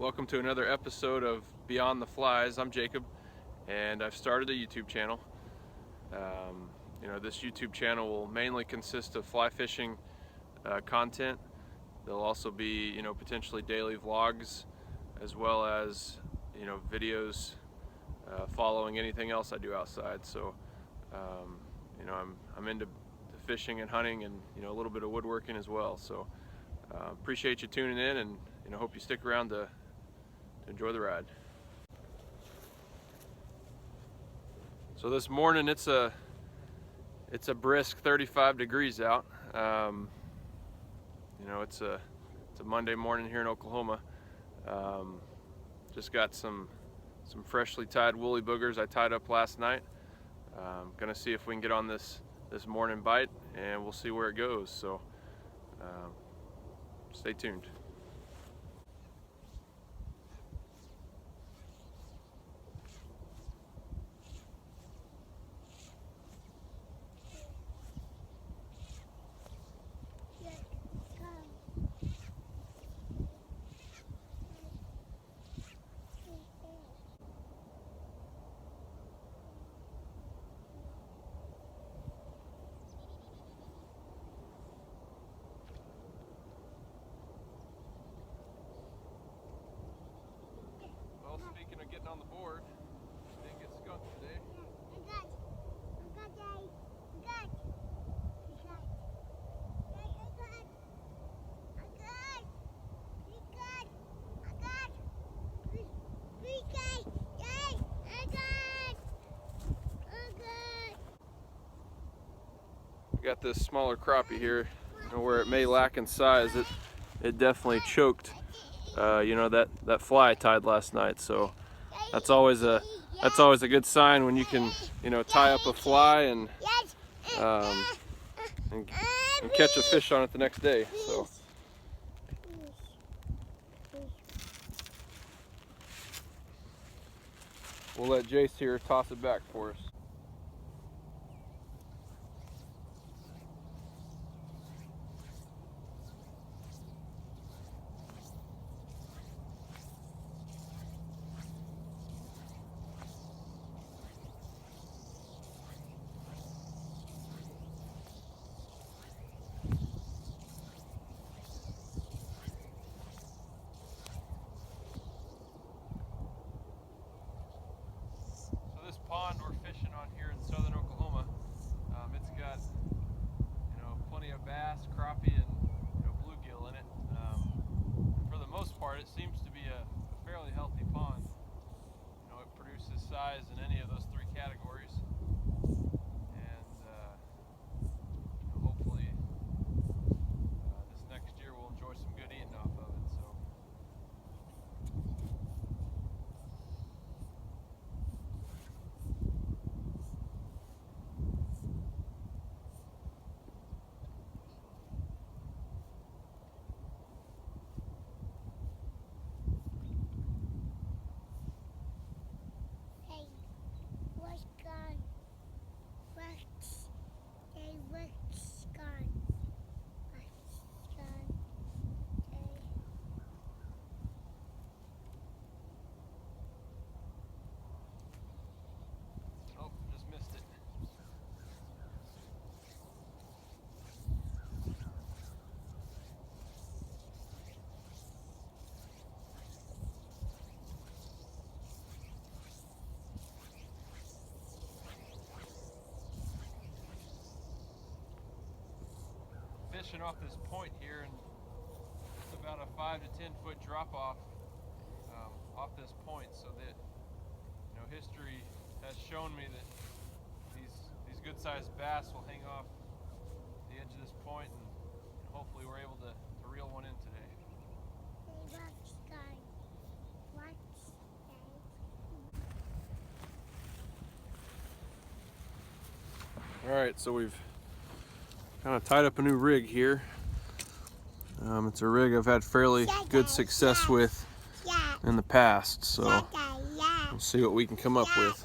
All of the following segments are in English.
Welcome to another episode of Beyond the Flies. I'm Jacob, and I've started a YouTube channel. This YouTube channel will mainly consist of fly fishing content. There'll also be, potentially daily vlogs, as well as, videos following anything else I do outside. So, I'm into fishing and hunting, and a little bit of woodworking as well. So, appreciate you tuning in, and hope you stick around to enjoy the ride. So this morning it's a brisk 35 degrees out. It's a Monday morning here in Oklahoma. Just got some freshly tied woolly boogers I tied up last night. Gonna see if we can get on this morning bite, and we'll see where it goes. So stay tuned. Speaking of getting on the board, didn't get skunked today. We got this smaller crappie here, where it may lack in size, it definitely choked that fly I tied last night. So that's always a good sign when you can tie up a fly and catch a fish on it the next day. So we'll let Jace here toss it back for us. Pond we're fishing on here in southern Oklahoma, it's got plenty of bass, crappie, and bluegill in it. For the most part, it seems to be a fairly healthy pond. It produces size in any of those three categories, and hopefully this next year we'll enjoy some good eating off of it. So. Fishing off this point here, and it's about a 5 to 10 foot drop off this point, so that history has shown me that these good sized bass will hang off the edge of this point, and hopefully we're able to reel one in today. Alright, so we've kind of tied up a new rig here. It's a rig I've had fairly good success with in the past, so we'll see what we can come up with.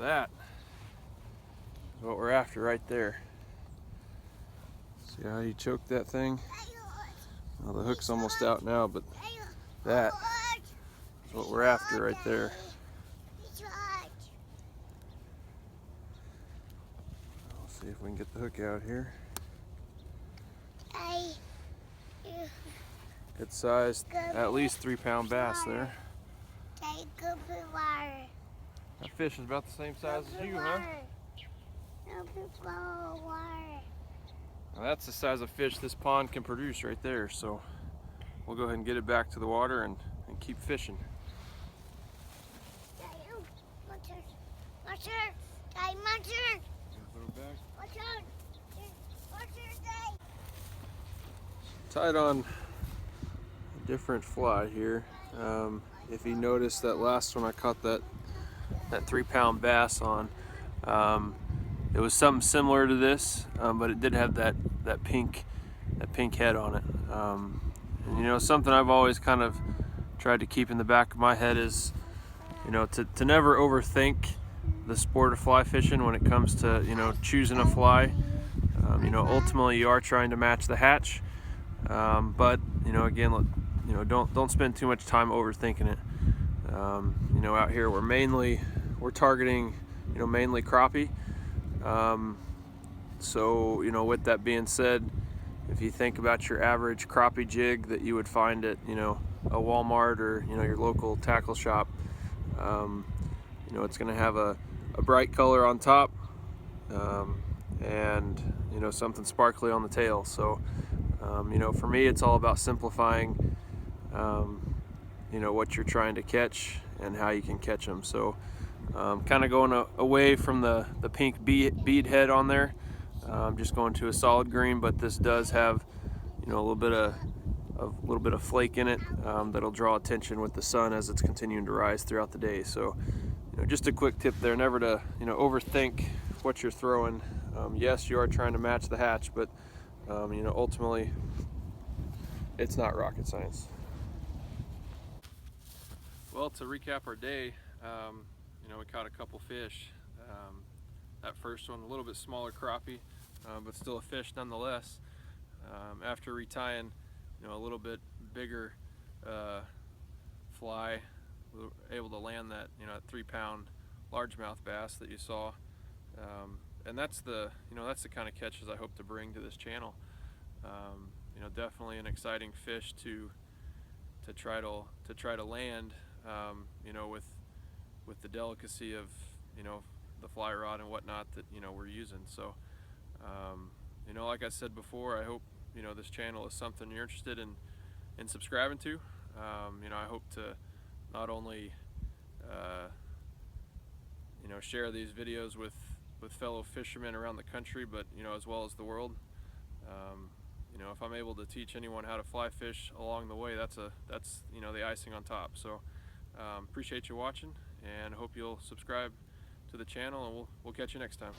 That is what we're after right there. See how you choke that thing? Well, the hook's almost out now, but that is what we're after right there. Let's see if we can get the hook out here. Good size, at least 3-pound bass there. That fish is about the same size as you, huh? Now that's the size of fish this pond can produce right there, so we'll go ahead and get it back to the water and keep fishing. Tied on a different fly here. If you notice that last one I caught that 3-pound bass on, it was something similar to this, but it did have that pink head on it. And you know, something I've always kind of tried to keep in the back of my head is, you know, to never overthink the sport of fly fishing when it comes to, you know, choosing a fly. You know, ultimately you are trying to match the hatch, but you know, again, you know, don't spend too much time overthinking it. You know, out here we're targeting, you know, mainly crappie. So, you know, with that being said, if you think about your average crappie jig that you would find at, you know, a Walmart or, you know, your local tackle shop, you know, it's going to have a bright color on top, and, you know, something sparkly on the tail. So, you know, for me, it's all about simplifying, you know, what you're trying to catch and how you can catch them. So, kind of going away from the pink bead head on there, just going to a solid green, but this does have, you know, a little bit of flake in it, that'll draw attention with the sun as it's continuing to rise throughout the day. So, you know, just a quick tip there, never to, you know, overthink what you're throwing. Yes, you are trying to match the hatch, but you know, ultimately it's not rocket science. Well, to recap our day, you know, we caught a couple fish. That first one, a little bit smaller crappie, but still a fish nonetheless. After retying, you know, a little bit bigger fly, we were able to land that, you know, that 3-pound largemouth bass that you saw. And that's the, you know, that's the kind of catches I hope to bring to this channel. You know, definitely an exciting fish to try to land. You know, with the delicacy of, you know, the fly rod and whatnot that, you know, we're using. So, you know, like I said before, I hope, you know, this channel is something you're interested in subscribing to. You know, I hope to not only you know, share these videos with fellow fishermen around the country, but, you know, as well as the world. You know, if I'm able to teach anyone how to fly fish along the way, that's you know, the icing on top. So appreciate you watching, and hope you'll subscribe to the channel, and we'll catch you next time.